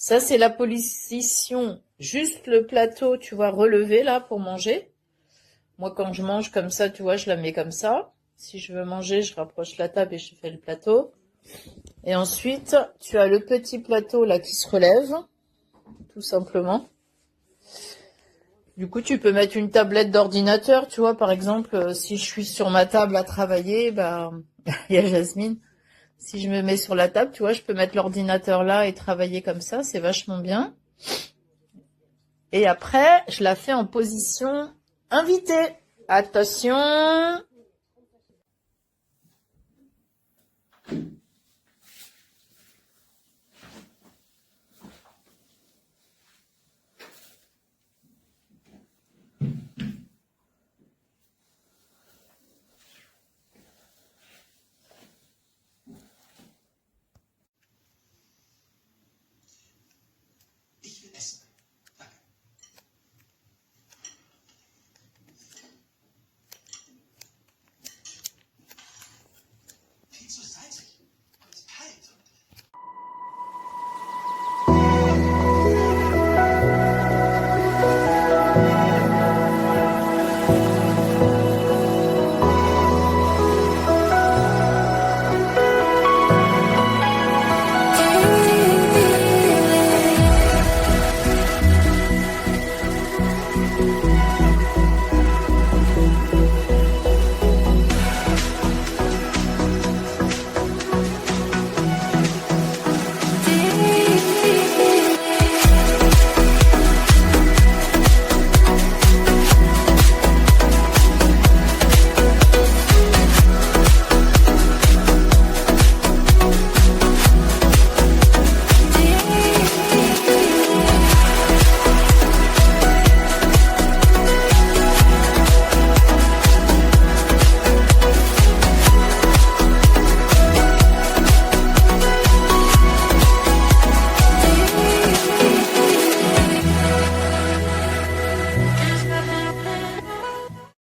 Ça, c'est la position, juste le plateau, tu vois, relevé là pour manger. Moi, quand je mange comme ça, tu vois, je la mets comme ça. Si je veux manger, je rapproche la table et je fais le plateau. Et ensuite, tu as le petit plateau là qui se relève, tout simplement. Du coup, tu peux mettre une tablette d'ordinateur, tu vois, par exemple, si je suis sur ma table à travailler, bah, il y a Jasmine. Si je me mets sur la table, tu vois, je peux mettre l'ordinateur là et travailler comme ça, c'est vachement bien. Et après, je la fais en position invitée. Attention.